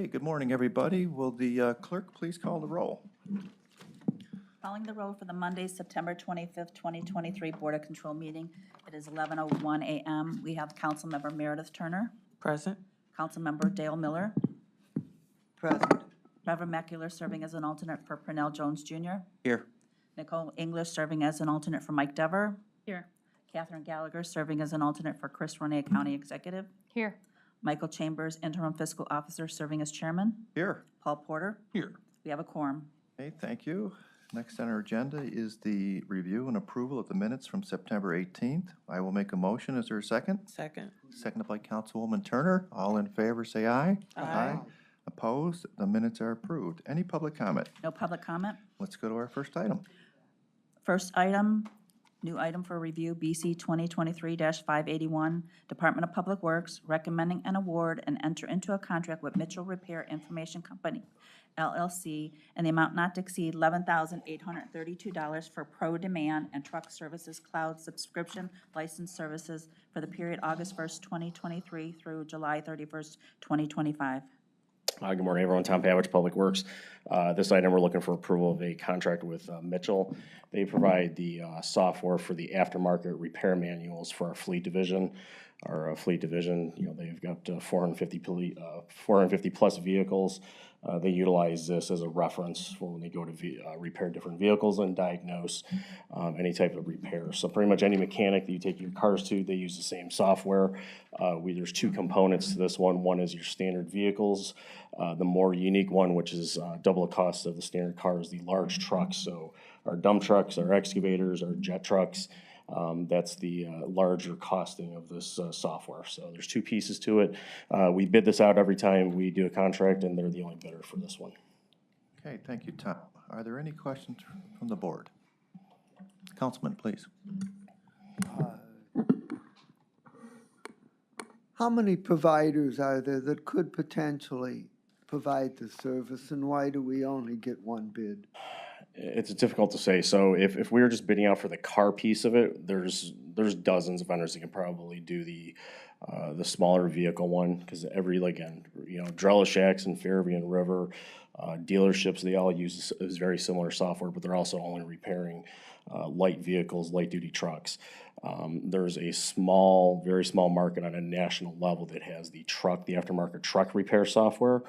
Okay, good morning, everybody. Will the clerk please call the roll? Calling the roll for the Monday, September 25th, 2023 Board of Control meeting. It is 11:01 a.m. We have Councilmember Meredith Turner, Present. Councilmember Dale Miller, Present. Reverend Macular serving as an alternate for Purnell Jones Jr., Here. Nicole English serving as an alternate for Mike Dever. Here. Catherine Gallagher serving as an alternate for Chris Ronay, County Executive. Here. Michael Chambers, Interim Fiscal Officer serving as Chairman. Here. Paul Porter. Here. We have a quorum. Okay, thank you. Next on our agenda is the review and approval of the minutes from September 18th. I will make a motion. Is there a second? Second. Seconded by Councilwoman Turner. All in favor, say aye. Aye. Opposed? The minutes are approved. Any public comment? No public comment. Let's go to our first item. First item, new item for review, BC 2023-581, Department of Public Works, recommending an award and enter into a contract with Mitchell Repair Information Company, LLC, and the amount not to exceed $11,832 for Pro Demand and Truck Services Cloud Subscription License Services for the period August 1st, 2023 through July 31st, 2025. Good morning, everyone. Tom Pavich, Public Works. This item, we're looking for approval of a contract with Mitchell. They provide the software for the aftermarket repair manuals for our fleet division. Our fleet division, they've got 450 plus vehicles. They utilize this as a reference for when they go to repair different vehicles and diagnose any type of repair. So pretty much any mechanic that you take your cars to, they use the same software. There's two components to this one. One is your standard vehicles. The more unique one, which is double the cost of the standard car, is the large trucks. So our dump trucks, our excavators, our jet trucks. That's the larger costing of this software. So there's two pieces to it. We bid this out every time we do a contract, and they're the only bidder for this one. Okay, thank you, Tom. Are there any questions from the board? Councilman, please. How many providers are there that could potentially provide the service, and why do we only get one bid? It's difficult to say. So if we were just bidding out for the car piece of it, there's dozens of vendors that can probably do the smaller vehicle one, because Drella Shacks and Fairview and River dealerships, they all use is very similar software, but they're also only repairing light vehicles, light duty trucks. There's a very small market on a national level that has the aftermarket truck repair software.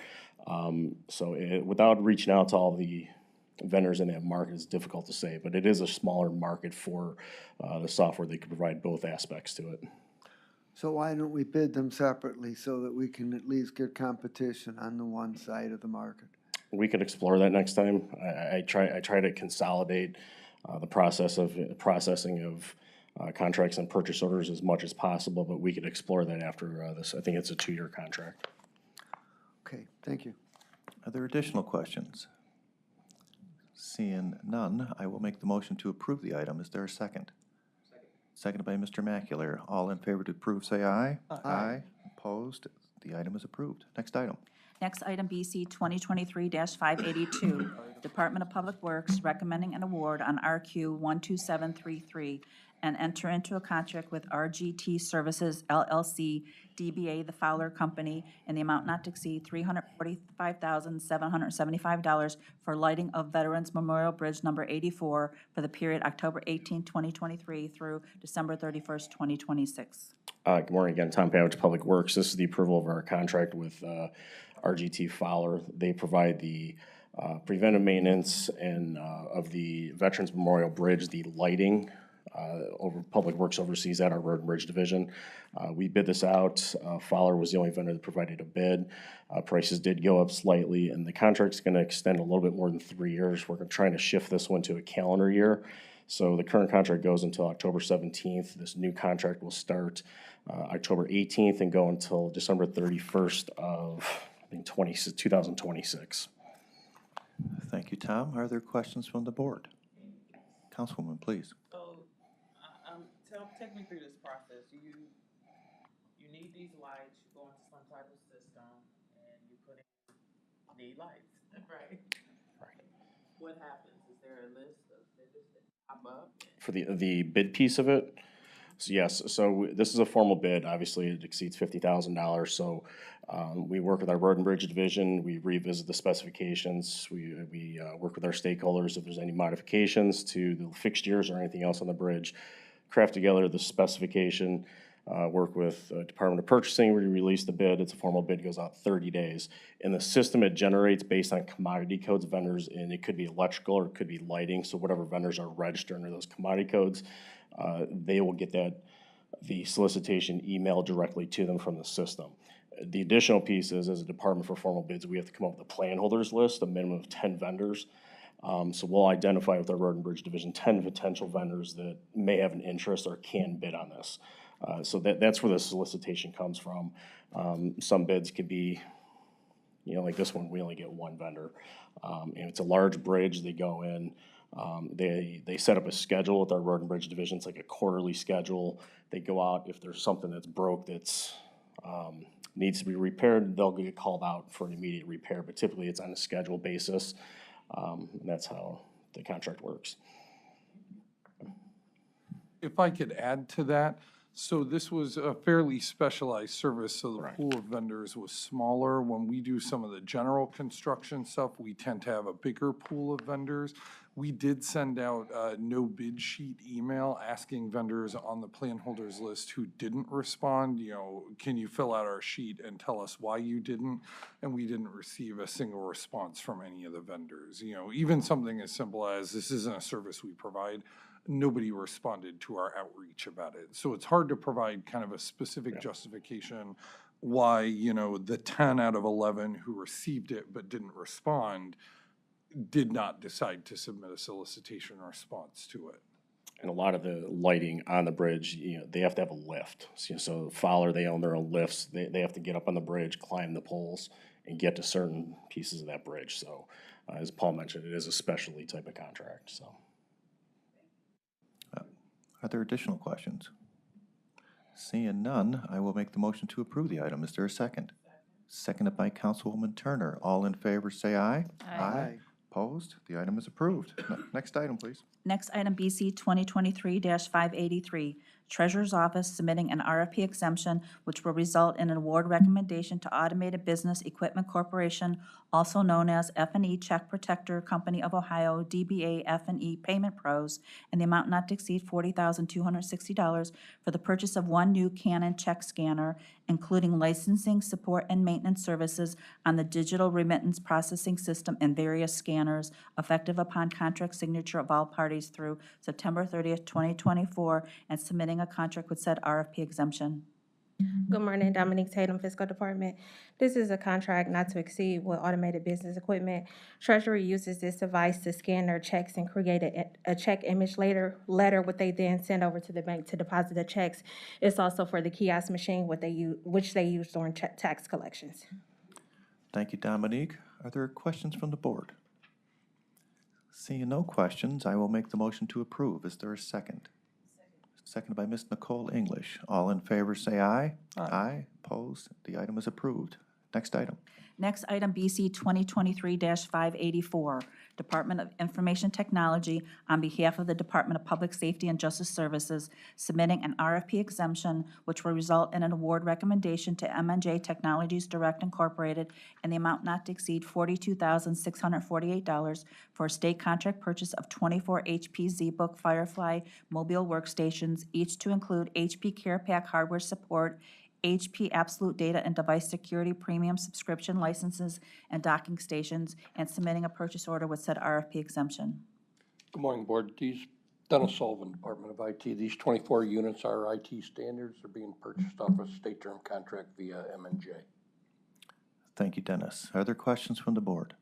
Without reaching out to all the vendors in that market, is difficult to say, but it is a smaller market for the software. They could provide both aspects to it. So why don't we bid them separately so that we can at least get competition on the one side of the market? We could explore that next time. I try to consolidate the processing of contracts and purchase orders as much as possible, but we could explore that after this. I think it's a 2-year contract. Okay, thank you. Are there additional questions? Seeing none, I will make the motion to approve the item. Is there a second? Seconded by Mr. Macular. All in favor to approve, say aye. Aye. Opposed? The item is approved. Next item. Next item, BC 2023-582, Department of Public Works, recommending an award on RQ 12733 and enter into a contract with RGT Services LLC, DBA The Fowler Company, in the amount not to exceed $345,775 for lighting of Veterans Memorial Bridge number 84 for the period October 18, 2023 through December 31st, 2026. Good morning again, Tom Pavich, Public Works. This is the approval of our contract with RGT Fowler. They provide the preventive maintenance and of the Veterans Memorial Bridge, the lighting. Public Works oversees that, our Road and Bridge Division. We bid this out. Fowler was the only vendor that provided a bid. Prices did go up slightly, and the contract's going to extend a little bit more than 3 years. We're trying to shift this one to a calendar year. So the current contract goes until October 17th. This new contract will start October 18th and go until December 31st of, I think, 2026. Thank you, Tom. Are there questions from the board? Councilwoman, please. Take me through this process. You need these lights, you go into some type of system, and you need lights, right? What happens? Is there a list of vendors that pop up? For the bid piece of it, So yes, so this is a formal bid. Obviously, it exceeds $50,000. So we work with our Road and Bridge Division. We revisit the specifications. We work with our stakeholders if there's any modifications to the fixtures or anything else on the bridge. Craft together the specification. Work with Department of Purchasing. We release the bid. It's a formal bid. Goes out 30 days. And the system it generates based on commodity codes vendors, and it could be electrical or it could be lighting. So whatever vendors are registered under those commodity codes, they will get the solicitation emailed directly to them from the system. The additional piece is, as a department for formal bids, we have to come up with a plan holders list, a minimum of 10 vendors. So we'll identify with our Road and Bridge Division 10 potential vendors that may have an interest or can bid on this. So that's where the solicitation comes from. Some bids could be, like this one, we only get one vendor. And it's a large bridge, they go in, they set up a schedule with our Road and Bridge Division. It's like a quarterly schedule. They go out, if there's something that's broke that's needs to be repaired, they'll get called out for an immediate repair, but typically it's on a schedule basis. And that's how the contract works. If I could add to that, so this was a fairly specialized service, so the Correct. pool of vendors was smaller. When we do some of the general construction stuff, we tend to have a bigger pool of vendors. We did send out a no bid sheet email asking vendors on the plan holders list who didn't respond, can you fill out our sheet and tell us why you didn't? And we didn't receive a single response from any of the vendors. Even something as simple as this isn't a service we provide, nobody responded to our outreach about it. So it's hard to provide kind of a specific justification why, the 10 out of 11 who received it but didn't respond did not decide to submit a solicitation response to it. And a lot of the lighting on the bridge, they have to have a lift. So Fowler, they own their own lifts. They have to get up on the bridge, climb the poles, and get to certain pieces of that bridge. So as Paul mentioned, it is a specialty type of contract, so. Are there additional questions? Seeing none, I will make the motion to approve the item. Is there a second? Seconded by Councilwoman Turner. All in favor, say aye. Aye. Opposed? The item is approved. Next item, please. Next item, BC 2023-583, Treasurer's Office submitting an RFP exemption which will result in an award recommendation to Automated Business Equipment Corporation, also known as F&E Check Protector Company of Ohio, DBA F&E Payment Pros, in the amount not to exceed $40,260 for the purchase of one new Canon check scanner, including licensing, support, and maintenance services on the digital remittance processing system and various scanners, effective upon contract signature of all parties through September 30th, 2024, and submitting a contract with said RFP exemption. Good morning, Dominique Tatum, Fiscal Department. This is a contract not to exceed with Automated Business Equipment. Treasury uses this device to scan their checks and create a check image letter, what they then send over to the bank to deposit the checks. It's also for the kiosk machine, which they use during tax collections. Thank you, Dominique. Are there questions from the board? Seeing no questions, I will make the motion to approve. Is there a second? Seconded by Ms. Nicole English. All in favor, say aye. Aye. Opposed? The item is approved. Next item. Next item, BC 2023-584, Department of Information Technology, on behalf of the Department of Public Safety and Justice Services, submitting an RFP exemption which will result in an award recommendation to M&J Technologies Direct Incorporated in the amount not to exceed $42,648 for a state contract purchase of 24 HP ZBook Firefly mobile workstations, each to include HP CarePack hardware support, HP Absolute Data and Device Security Premium Subscription Licenses and Docking Stations, and submitting a purchase order with said RFP exemption. Good morning, Board. Dennis Sullivan, Department of IT. These 24 units are IT standards. They're being purchased off a state term contract via M&J. Thank you, Dennis. Are there questions from the board?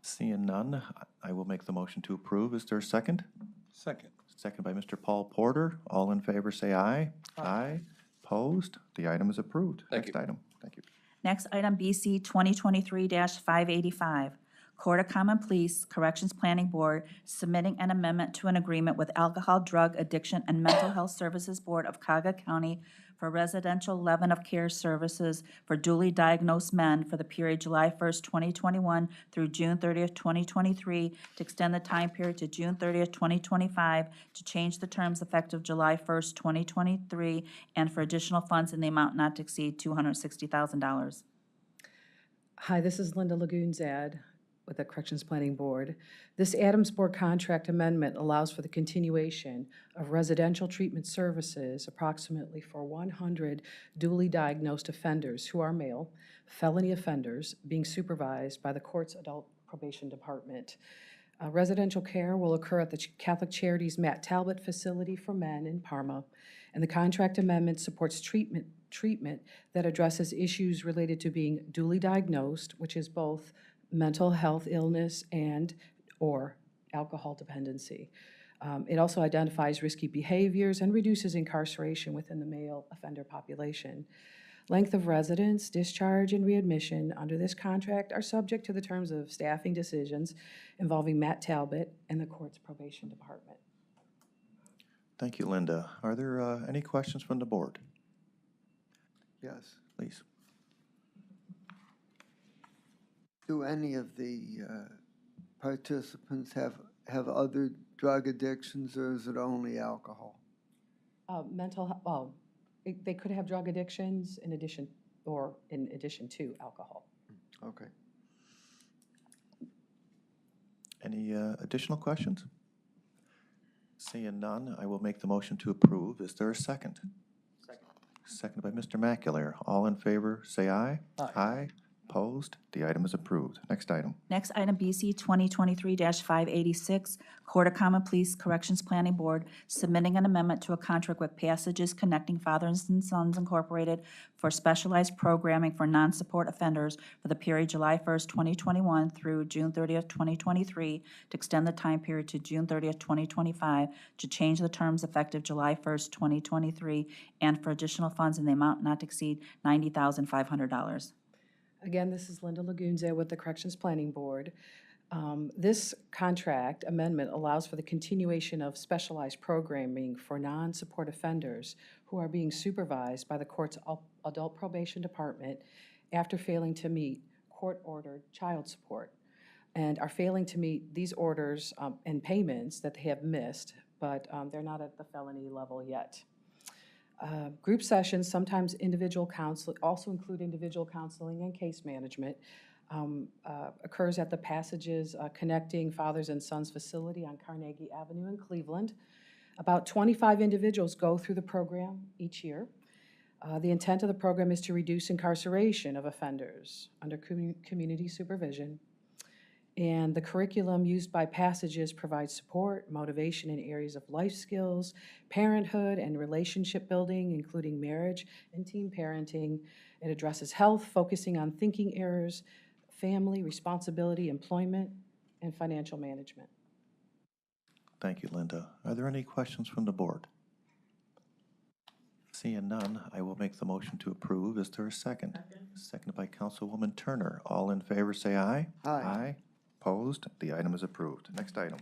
Seeing none, I will make the motion to approve. Is there a second? Second. Second by Mr. Paul Porter. All in favor, say aye. Aye. Opposed? The item is approved. Next item. Thank you. Next item, BC 2023-585, Court of Common Pleas Corrections Planning Board submitting an amendment to an agreement with Alcohol, Drug, Addiction, and Mental Health Services Board of Cuyahoga County for residential level of care services for duly diagnosed men for the period July 1st, 2021 through June 30th, 2023, to extend the time period to June 30th, 2025, to change the terms effective July 1st, 2023, and for additional funds in the amount not to exceed $260,000. Hi, this is Linda Lagoonzad with the Corrections Planning Board. This Adams Board contract amendment allows for the continuation of residential treatment services approximately for 100 duly diagnosed offenders who are male, felony offenders, being supervised by the court's Adult Probation Department. Residential care will occur at the Catholic Charities Matt Talbot Facility for Men in Parma, and the contract amendment supports treatment that addresses issues related to being duly diagnosed, which is both mental health illness and or alcohol dependency. It also identifies risky behaviors and reduces incarceration within the male offender population. Length of residence, discharge, and readmission under this contract are subject to the terms of staffing decisions involving Matt Talbot and the court's probation department. Thank you, Linda. Are there any questions from the board? Yes. Please. Do any of the participants have other drug addictions, or is it only alcohol? They could have drug addictions in addition to alcohol. Okay. Any additional questions? Seeing none, I will make the motion to approve. Is there a second? Second. Seconded by Mr. Macular. All in favor, say aye. Aye. Aye. Opposed? The item is approved. Next item. Next item, BC 2023-586, Court of Common Pleas Corrections Planning Board submitting an amendment to a contract with Passages Connecting Fathers and Sons Incorporated for specialized programming for non-support offenders for the period July 1st, 2021 through June 30th, 2023, to extend the time period to June 30th, 2025, to change the terms effective July 1st, 2023, and for additional funds in the amount not to exceed $90,500. Again, this is Linda Lagoonzad with the Corrections Planning Board. This contract amendment allows for the continuation of specialized programming for non-support offenders who are being supervised by the court's Adult Probation Department after failing to meet court-ordered child support and are failing to meet these orders and payments that they have missed, but they're not at the felony level yet. Group sessions, sometimes individual counsel, also include individual counseling and case management, occurs at the Passages Connecting Fathers and Sons facility on Carnegie Avenue in Cleveland. About 25 individuals go through the program each year. The intent of the program is to reduce incarceration of offenders under community supervision. And the curriculum used by Passages provides support, motivation in areas of life skills, parenthood, and relationship building, including marriage and teen parenting. It addresses health, focusing on thinking errors, family, responsibility, employment, and financial management. Thank you, Linda. Are there any questions from the board? Seeing none, I will make the motion to approve. Is there a second? Seconded by Councilwoman Turner. All in favor, say aye. Aye. Aye. Opposed? The item is approved. Next item.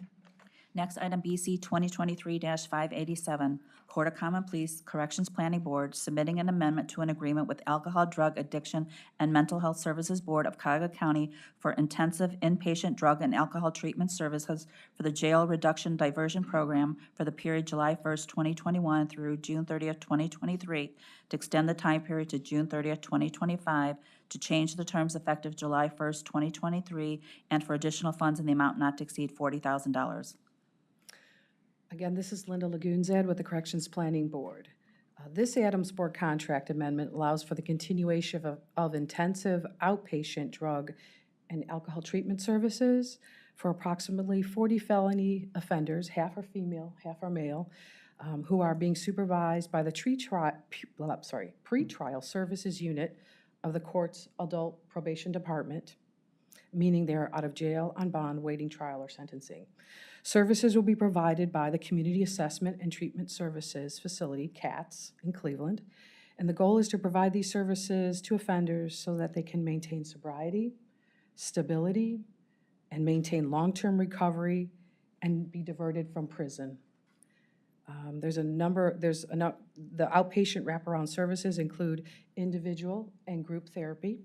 Next item, BC 2023-587, Court of Common Pleas Corrections Planning Board submitting an amendment to an agreement with Alcohol, Drug Addiction, and Mental Health Services Board of Cuyahoga County for intensive inpatient drug and alcohol treatment services for the Jail Reduction Diversion Program for the period July 1st, 2021 through June 30th, 2023, to extend the time period to June 30th, 2025, to change the terms effective July 1st, 2023, and for additional funds in the amount not to exceed $40,000. Again, this is Linda Lagoonzad with the Corrections Planning Board. This Adams Board contract amendment allows for the continuation of intensive outpatient drug and alcohol treatment services for approximately 40 felony offenders, half are female, half are male, who are being supervised by the pretrial services unit of the court's Adult Probation Department, meaning they are out of jail on bond waiting trial or sentencing. Services will be provided by the Community Assessment and Treatment Services Facility, CATS, in Cleveland, and the goal is to provide these services to offenders so that they can maintain sobriety, stability, and maintain long-term recovery and be diverted from prison. There's a number, the outpatient wraparound services include individual and group therapy,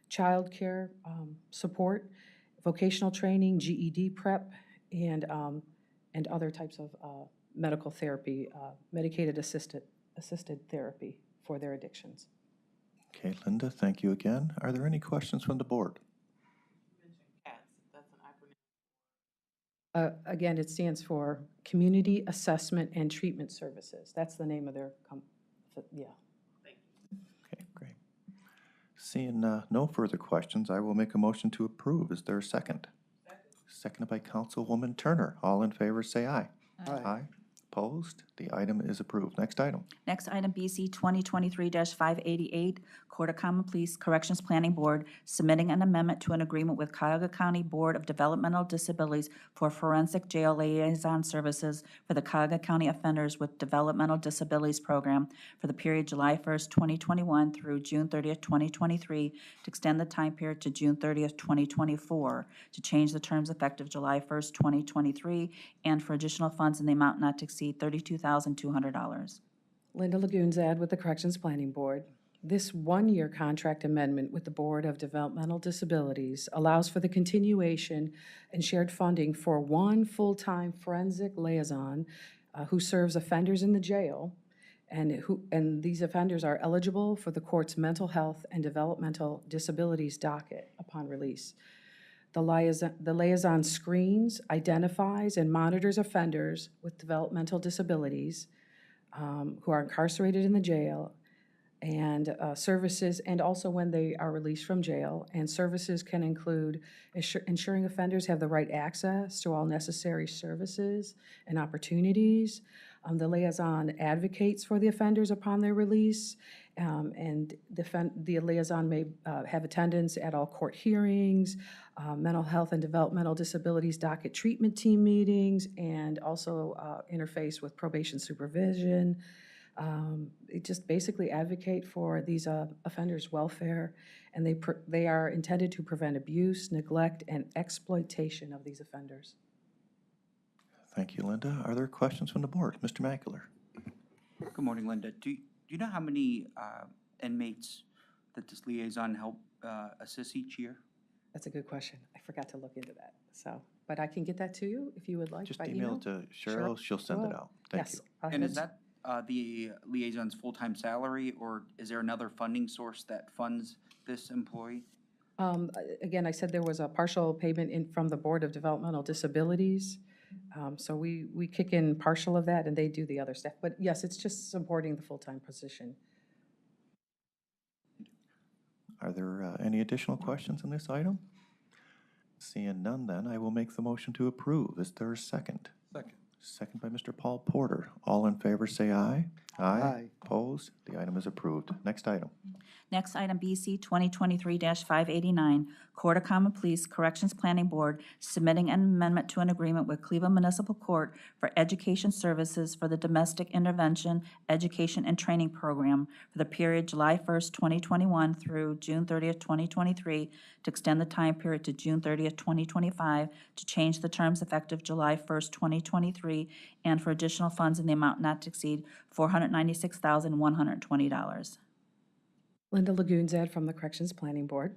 childcare support, vocational training, GED prep, and other types of medical therapy, medicated assisted therapy for their addictions. Okay, Linda, thank you again. Are there any questions from the board? You mentioned CATS, that's an acronym. Again, it stands for Community Assessment and Treatment Services. That's the name of their yeah. Okay, great. Seeing no further questions, I will make a motion to approve. Is there a second? Seconded by Councilwoman Turner. All in favor, say aye. Aye. Opposed? The item is approved. Next item. Next item, BC 2023-588, Court of Common Pleas Corrections Planning Board submitting an amendment to an agreement with Cuyahoga County Board of Developmental Disabilities for forensic jail liaison services for the Cuyahoga County Offenders with Developmental Disabilities Program for the period July 1st, 2021 through June 30th, 2023, to extend the time period to June 30th, 2024, to change the terms effective July 1st, 2023, and for additional funds in the amount not to exceed $32,200. Linda Lagunzad with the Corrections Planning Board. This one-year contract amendment with the Board of Developmental Disabilities allows for the continuation and shared funding for one full-time forensic liaison who serves offenders in the jail, and these offenders are eligible for the court's mental health and developmental disabilities docket upon release. The liaison screens, identifies, and monitors offenders with developmental disabilities who are incarcerated in the jail, and services, and also when they are released from jail. And services can include ensuring offenders have the right access to all necessary services and opportunities. The liaison advocates for the offenders upon their release, and the liaison may have attendance at all court hearings, mental health and developmental disabilities docket treatment team meetings, and also interface with probation supervision. They just basically advocate for these offenders' welfare, and they are intended to prevent abuse, neglect, and exploitation of these offenders. Thank you, Linda. Are there questions from the board? Mr. Macular. Good morning, Linda. Do you know how many inmates that this liaison help assist each year? That's a good question. I forgot to look into that. So, but I can get that to you if you would like. Just by email it to Cheryl. She'll send it out. Thank you. Yes. And is that the liaison's full-time salary, or is there another funding source that funds this employee? Again, I said there was a partial payment from the Board of Developmental Disabilities. So we kick in partial of that, and they do the other stuff. But yes, it's just supporting the full-time position. Are there any additional questions on this item? Seeing none, then I will make the motion to approve. Is there a second? Second. Second by Mr. Paul Porter. All in favor, say aye. Aye. Opposed? The item is approved. Next item. Next item, BC 2023-589, Court of Common Pleas Corrections Planning Board submitting an amendment to an agreement with Cleveland Municipal Court for education services for the Domestic Intervention Education and Training Program for the period July 1st, 2021 through June 30th, 2023, to extend the time period to June 30th, 2025, to change the terms effective July 1st, 2023, and for additional funds in the amount not to exceed $496,120. Linda Lagunzad from the Corrections Planning Board.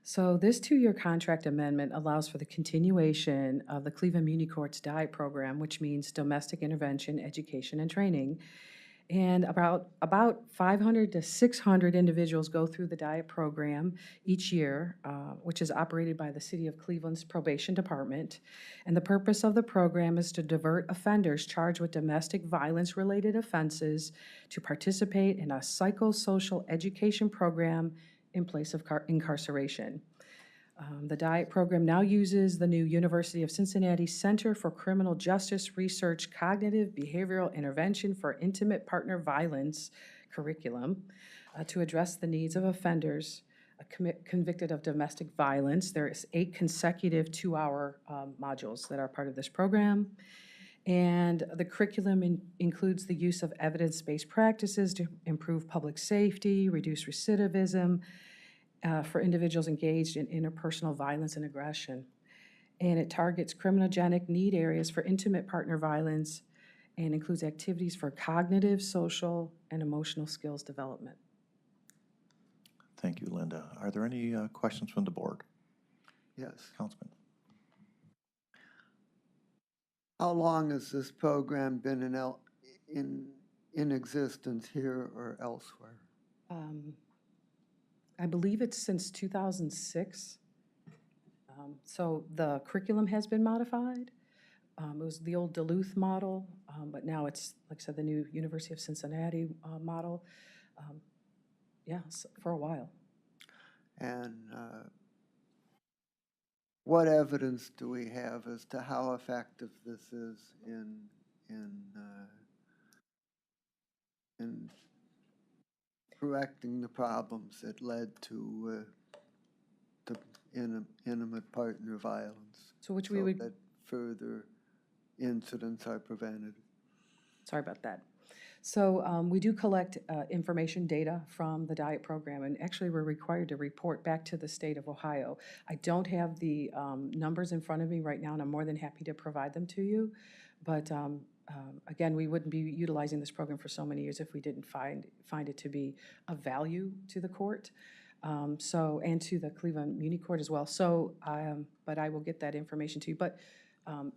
So this two-year contract amendment allows for the continuation of the Cleveland Muni Court's DIET program, which means Domestic Intervention, Education, and Training. And about 500 to 600 individuals go through the DIET program each year, which is operated by the City of Cleveland's Probation Department. And the purpose of the program is to divert offenders charged with domestic violence-related offenses to participate in a psychosocial education program in place of incarceration. The DIET program now uses the new University of Cincinnati Center for Criminal Justice Research Cognitive Behavioral Intervention for Intimate Partner Violence curriculum to address the needs of offenders convicted of domestic violence. There's 8 consecutive 2-hour modules that are part of this program. And the curriculum includes the use of evidence-based practices to improve public safety, reduce recidivism, for individuals engaged in interpersonal violence and aggression. And it targets criminogenic need areas for intimate partner violence and includes activities for cognitive, social, and emotional skills development. Thank you, Linda. Are there any questions from the board? Yes. Councilman? How long has this program been in existence here or elsewhere? I believe it's since 2006. So the curriculum has been modified. It was the old Duluth model, but now it's, like I said, the new University of Cincinnati model. For a while. And what evidence do we have as to how effective this is in correcting the problems that led to intimate partner violence? So which we would, that further incidents are prevented. sorry about that. So we do collect information data from the diet program, and actually we're required to report back to the state of Ohio. I don't have the numbers in front of me right now, and I'm more than happy to provide them to you. But again, we wouldn't be utilizing this program for so many years if we didn't find it to be of value to the court. And to the Cleveland Muni Court as well. So, but I will get that information to you. But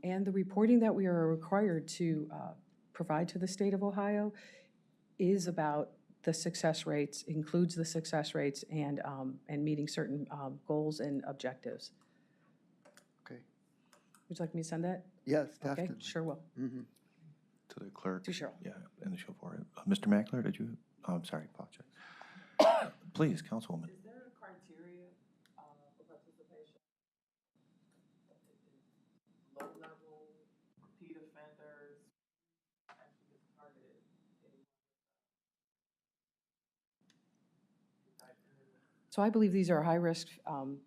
and the reporting that we are required to provide to the state of Ohio is about the success rates, includes the success rates and meeting certain goals and objectives. Okay. Would you like me to send that? Yes, Okay, definitely. sure will. Mm-hmm. To the clerk? To Cheryl. Yeah, and the show for it. Mr. Mackler, did you, oh, I'm sorry, apologize. Please, Councilwoman. Is there a criteria for participation? Low-level, repeat offenders, actually gets targeted? So I believe these are high-risk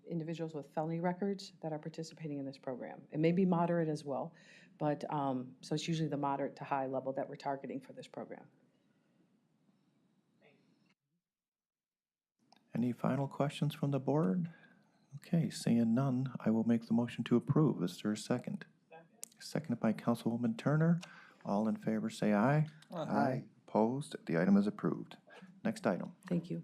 individuals with felony records that are participating in this program. It may be moderate as well, but so it's usually the moderate to high level that we're targeting for this program. Any final questions from the board? Okay, seeing none, I will make the motion to approve. Is there a second? Seconded by Councilwoman Turner. All in favor say aye. Aye. Opposed? The item is approved. Next item. Thank you.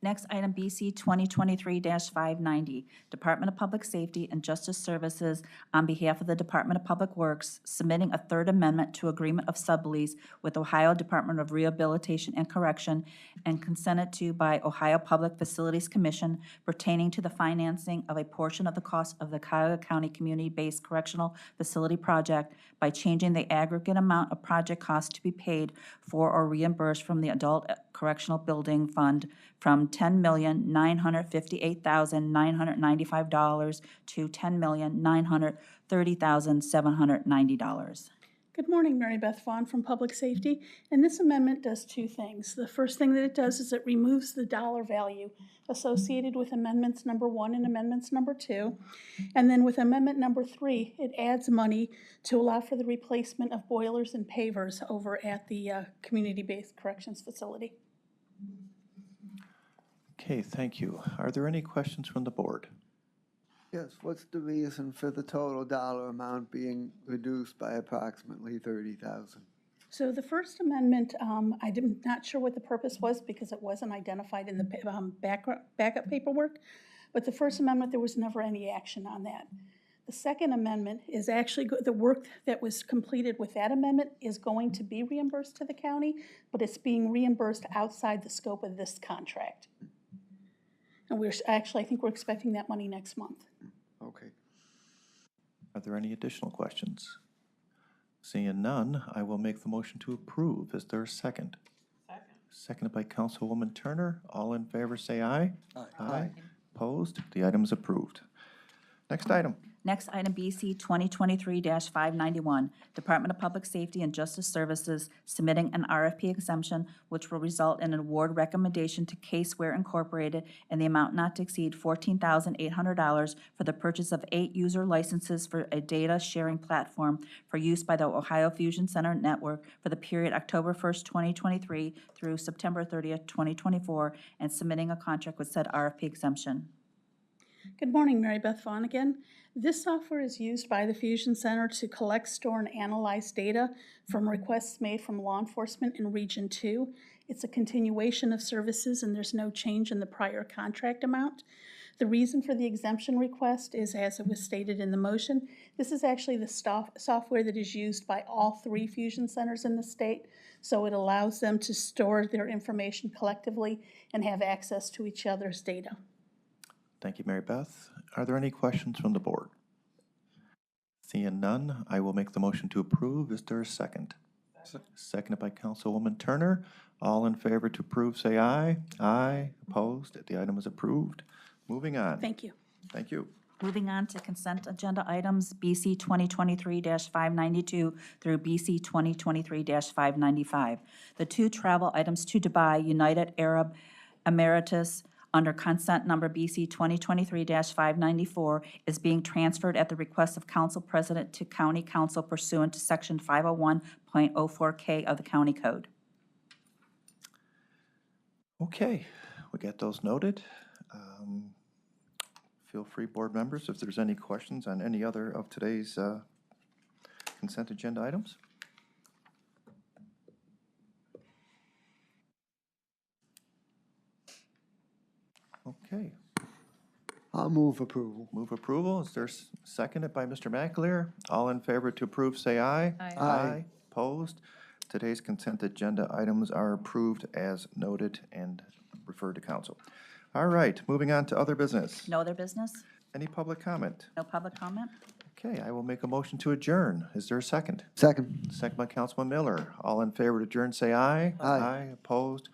Next item, BC 2023-590, Department of Public Safety and Justice Services, on behalf of the Department of Public Works, submitting a third amendment to agreement of sublease with Ohio Department of Rehabilitation and Correction and consented to by Ohio Public Facilities Commission pertaining to the financing of a portion of the cost of the Cuyahoga County Community-Based Correctional Facility Project by changing the aggregate amount of project costs to be paid for or reimbursed from the Adult Correctional Building Fund from $10,958,995 to $10,930,790. Good morning, Mary Beth Vaughn from Public Safety, and this amendment does two things. The first thing that it does is it removes the dollar value associated with amendments number 1 and amendments number 2, and then with amendment number 3, it adds money to allow for the replacement of boilers and pavers over at the community-based corrections facility. Okay, thank you. Are there any questions from the board? Yes, what's the reason for the total dollar amount being reduced by approximately $30,000? So the First Amendment, I'm not sure what the purpose was because it wasn't identified in the backup paperwork, but the First Amendment, there was never any action on that. The Second Amendment is actually, the work that was completed with that amendment is going to be reimbursed to the county, but it's being reimbursed outside the scope of this contract. And I think we're expecting that money next month. Okay. Are there any additional questions? Seeing none, I will make the motion to approve. Is there a second? Second. Seconded by Councilwoman Turner. All in favor say aye. Aye. Opposed? The item is approved. Next item. Next item, BC 2023-591, Department of Public Safety and Justice Services submitting an RFP exemption which will result in an award recommendation to Caseware Incorporated in the amount not to exceed $14,800 for the purchase of 8 user licenses for a data sharing platform for use by the Ohio Fusion Center Network for the period October 1st, 2023 through September 30th, 2024, and submitting a contract with said RFP exemption. Good morning, Mary Beth Vaughn again. This software is used by the Fusion Center to collect, store, and analyze data from requests made from law enforcement in Region 2. It's a continuation of services, and there's no change in the prior contract amount. The reason for the exemption request is, as it was stated in the motion, this is actually the software that is used by all 3 Fusion Centers in the state, so it allows them to store their information collectively and have access to each other's data. Thank you, Mary Beth. Are there any questions from the board? Seeing none, I will make the motion to approve. Is there a second? Seconded by Councilwoman Turner. All in favor to approve, say aye. Aye. Opposed? The item is approved. Moving on. Thank you. Thank you. Moving on to consent agenda items, BC 2023-592 through BC 2023-595. The 2 travel items to Dubai, United Arab Emirates, under consent number BC 2023-594, is being transferred at the request of Council President to County Council pursuant to Section 501.04K of the County Code. Okay, we got those noted. Feel free, board members, if there's any questions on any other of today's consent agenda items. Okay, I'll move approval. move approval. Is there seconded by Mr. McAleer? All in favor to approve, say aye. Aye. Opposed? Today's consent agenda items are approved as noted and referred to council. All right, moving on to other business. No other business? Any public comment? No public comment? Okay, I will make a motion to adjourn. Is there a second? Second. Second by Councilman Miller. All in favor to adjourn, say aye. Aye. Opposed?